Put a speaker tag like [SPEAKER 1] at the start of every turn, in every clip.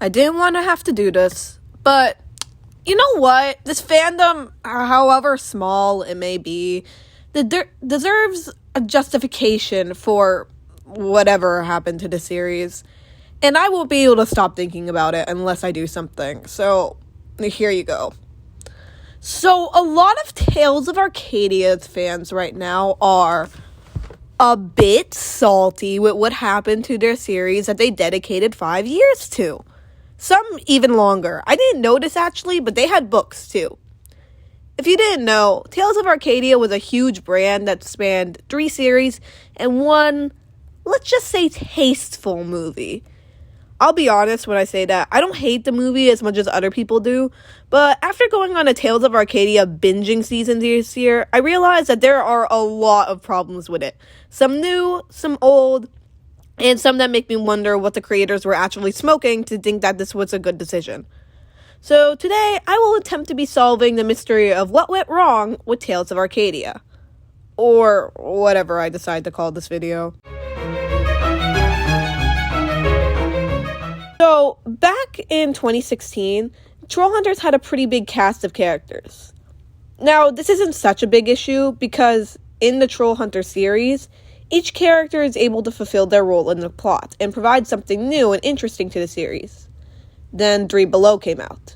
[SPEAKER 1] I didn't want to have to do this, but you know what? This fandom, however small it may be, deserves a justification for whatever happened to the series. And I won't be able to stop thinking about it unless I do something. So, here you go. So, a lot of Tales of Arcadia's fans right now are a bit salty with what happened to their series that they dedicated 5 years to. Some even longer. I didn't notice actually, but they had books too. If you didn't know, Tales of Arcadia was a huge brand that spanned 3 series and one, let's just say, tasteful movie. I'll be honest when I say that. I don't hate the movie as much as other people do, but after going on a Tales of Arcadia binging season this year, I realized that there are a lot of problems with it. Some new, some old, and some that make me wonder what the creators were actually smoking to think that this was a good decision. So today, I will attempt to be solving the mystery of what went wrong with Tales of Arcadia. Or whatever I decide to call this video. So, back in 2016, Trollhunters had a pretty big cast of characters. Now, this isn't such a big issue because in the Trollhunter series, each character is able to fulfill their role in the plot and provide something new and interesting to the series. Then 3 Below came out.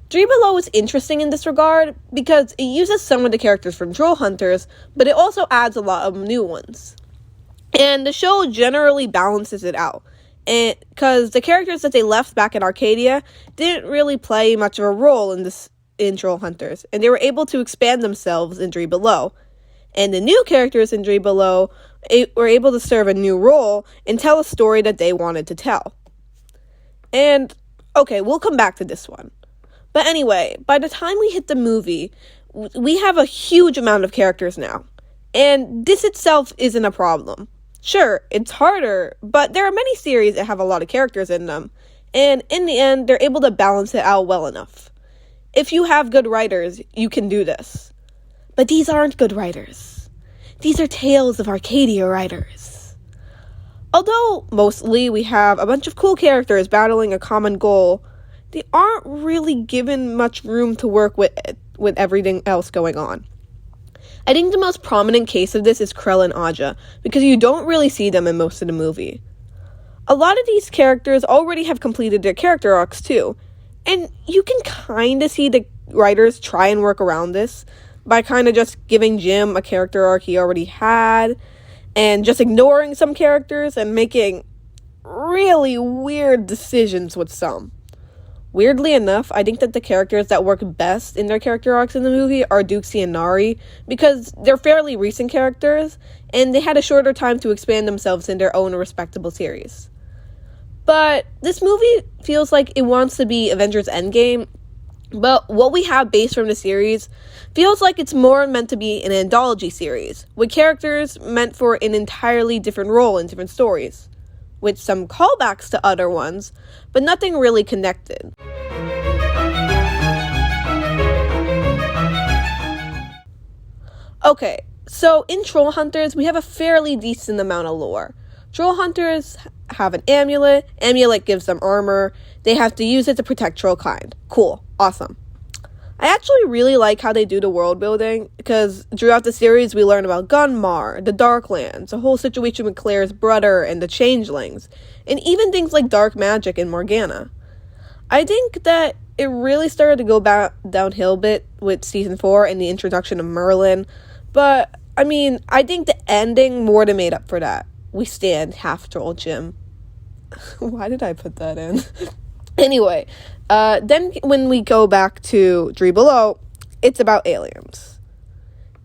[SPEAKER 1] 3 Below is interesting in this regard because it uses some of the characters from Trollhunters, but it also adds a lot of new ones. And the show generally balances it out. And because the characters that they left back in Arcadia didn't really play much of a role in Trollhunters, and they were able to expand themselves in 3 Below. And the new characters in 3 Below were able to serve a new role and tell a story that they wanted to tell. And, okay, we'll come back to this one. But anyway, by the time we hit the movie, we have a huge amount of characters now. And this itself isn't a problem. Sure, it's harder, but there are many series that have a lot of characters in them, and in the end, they're able to balance it out well enough. If you have good writers, you can do this. But these aren't good writers. These are Tales of Arcadia writers. Although, mostly, we have a bunch of cool characters battling a common goal, they aren't really given much room to work with everything else going on. I think the most prominent case of this is Krell and Aja, because you don't really see them in most of the movie. A lot of these characters already have completed their character arcs too, and you can kind of see the writers try and work around this by kind of just giving Jim a character arc he already had, and just ignoring some characters and making really weird decisions with some. Weirdly enough, I think that the characters that work best in their character arcs in the movie are Duxie and Nari, because they're fairly recent characters, and they had a shorter time to expand themselves in their own respectable series. But this movie feels like it wants to be Avengers Endgame, but what we have based from the series feels like it's more meant to be an anthology series, with characters meant for an entirely different role in different stories, with some callbacks to other ones, but nothing really connected. Okay, so in Trollhunters, we have a fairly decent amount of lore. Trollhunters have an amulet. Amulet gives them armor. They have to use it to protect Trollkind. Cool. Awesome. I actually really like how they do the world building, because throughout the series we learn about Gunmar, the Darklands, the whole situation with Claire's brother and the Changelings, and even things like dark magic and Morgana. I think that it really started to go downhill a bit with Season 4 and the introduction of Merlin, but, I mean, I think the ending more than made up for that. We stand half-troll Jim. Why did I put that in? Anyway, then when we go back to 3 Below, it's about aliens.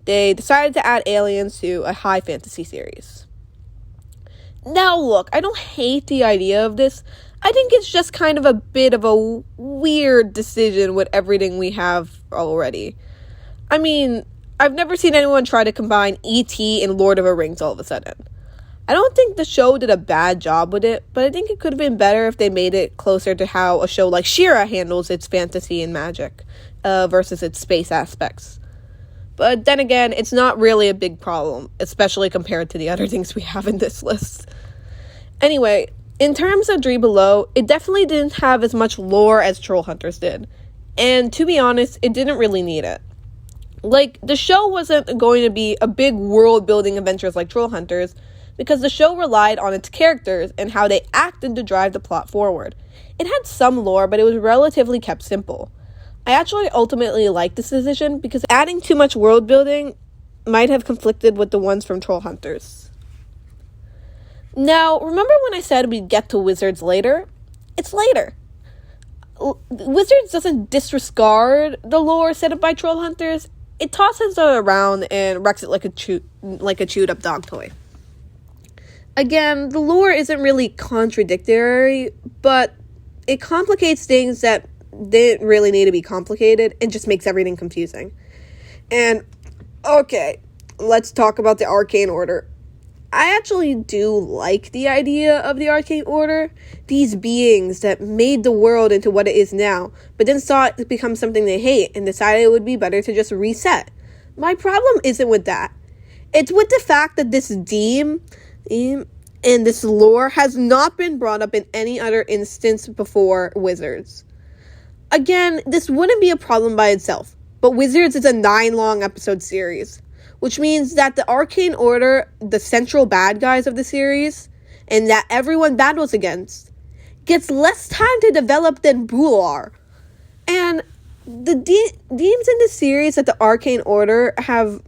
[SPEAKER 1] They decided to add aliens to a high fantasy series. Now look, I don't hate the idea of this. I think it's just kind of a bit of a weird decision with everything we have already. I mean, I've never seen anyone try to combine E.T. and Lord of the Rings all of a sudden. I don't think the show did a bad job with it, but I think it could have been better if they made it closer to how a show like She-Ra handles its fantasy and magic, versus its space aspects. But then again, it's not really a big problem, especially compared to the other things we have in this list. Anyway, In terms of Dream Below, it definitely didn't have as much lore as Trollhunters did. And to be honest, it didn't really need it. Like, the show wasn't going to be a big world-building adventures like Trollhunters, because the show relied on its characters and how they acted to drive the plot forward. It had some lore, but it was relatively kept simple. I actually ultimately liked this decision because adding too much world building might have conflicted with the ones from Trollhunters. Now, remember when I said we'd get to Wizards later? It's later. Wizards doesn't disregard the lore set up by Trollhunters. It tosses it around and wrecks it like a chewed up dog toy. Again, the lore isn't really contradictory, but it complicates things that didn't really need to be complicated and just makes everything confusing. And, okay, let's talk about the Arcane Order. I actually do like the idea of the Arcane Order, these beings that made the world into what it is now, but then saw it become something they hate and decided it would be better to just reset. My problem isn't with that. It's with the fact that this theme and this lore has not been brought up in any other instance before Wizards. Again, this wouldn't be a problem by itself, but Wizards is a 9-long episode series, which means that the Arcane Order, the central bad guys of the series, and that everyone battles against, gets less time to develop than Bular. And the themes in the series that the Arcane Order have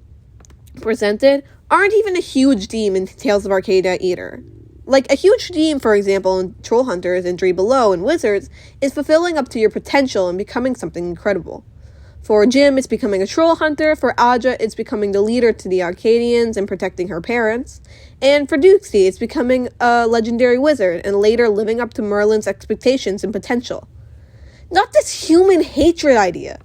[SPEAKER 1] presented aren't even a huge theme in Tales of Arcadia either. Like, a huge theme, for example, in Trollhunters and Dream Below and Wizards is fulfilling up to your potential and becoming something incredible. For Jim, it's becoming a troll hunter. For Aja, it's becoming the leader to the Arcadians and protecting her parents. And for Duxie, it's becoming a legendary wizard and later living up to Merlin's expectations and potential. Not this human hatred idea.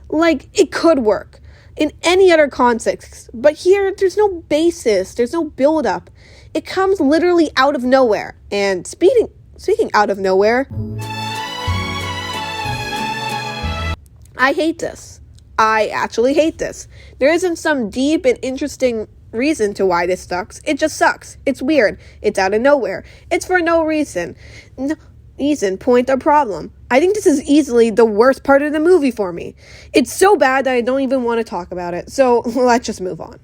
[SPEAKER 1] Like, it could work in any other context, but here, there's no basis, there's no build-up. It comes literally out of nowhere. And speaking out of nowhere, I hate this. I actually hate this. There isn't some deep and interesting reason to why this sucks. It just sucks. It's weird. It's out of nowhere. It's for no reason. No reason, point, or problem. I think this is easily the worst part of the movie for me. It's so bad that I don't even want to talk about it. So let's just move on.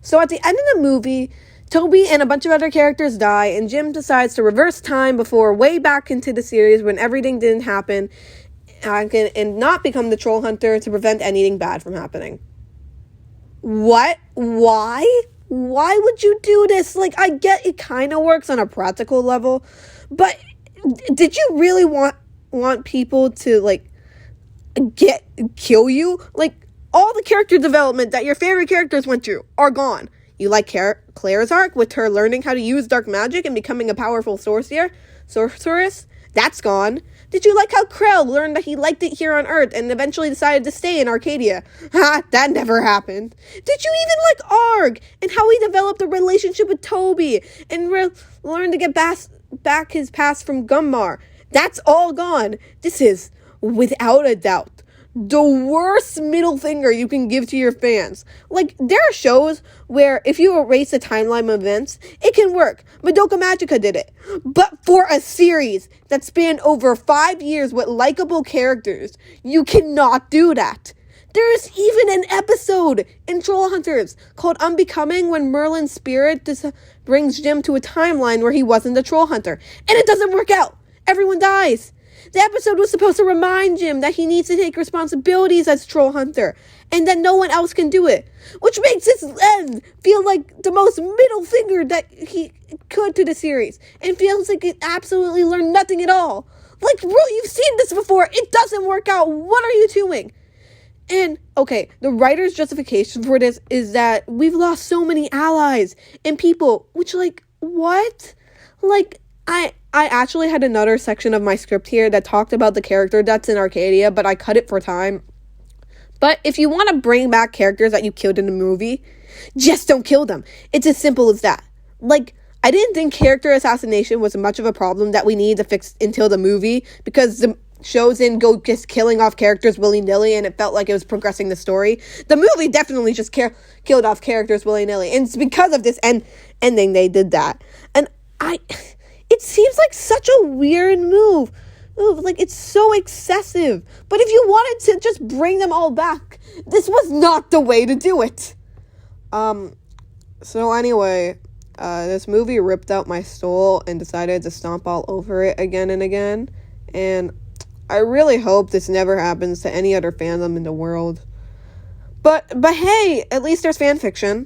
[SPEAKER 1] So at the end of the movie, Toby and a bunch of other characters die, and Jim decides to reverse time before way back into the series when everything didn't happen, and not become the troll hunter to prevent anything bad from happening. What? Why? Why would you do this? Like, I get it kind of works on a practical level, but did you really want people to, like, kill you? Like, all the character development that your favorite characters went through are gone. You like Claire's arc with her learning how to use dark magic and becoming a powerful sorceress? That's gone. Did you like how Krell learned that he liked it here on Earth and eventually decided to stay in Arcadia? Ha, that never happened. Did you even like Arg and how he developed a relationship with Toby and learned to get back his past from Gummar? That's all gone. This is, without a doubt, the worst middle finger you can give to your fans. Like, there are shows where if you erase the timeline of events, it can work. Madoka Magica did it. But for a series that spanned over 5 years with likable characters, you cannot do that. There is even an episode in Trollhunters called Unbecoming when Merlin's spirit brings Jim to a timeline where he wasn't a troll hunter. And it doesn't work out. Everyone dies. The episode was supposed to remind Jim that he needs to take responsibilities as troll hunter, and that no one else can do it, which makes his end feel like the most middle finger that he could to the series, and feels like it absolutely learned nothing at all. Like, bro, you've seen this before. It doesn't work out. What are you doing? And, okay, the writer's justification for this is that we've lost so many allies and people, which, like, what? Like, I actually had another section of my script here that talked about the character deaths in Arcadia, but I cut it for time. But if you want to bring back characters that you killed in the movie, just don't kill them. It's as simple as that. Like, I didn't think character assassination was much of a problem that we needed to fix until the movie, because the Chosen go just killing off characters willy-nilly, and it felt like it was progressing the story. The movie definitely just killed off characters willy-nilly, and it's because of this ending they did that. And it seems like such a weird move. Like, it's so excessive. But if you wanted to just bring them all back, this was not the way to do it. So anyway, this movie ripped out my soul and decided to stomp all over it again and again. And I really hope this never happens to any other fandom in the world. But hey, at least there's fan fiction.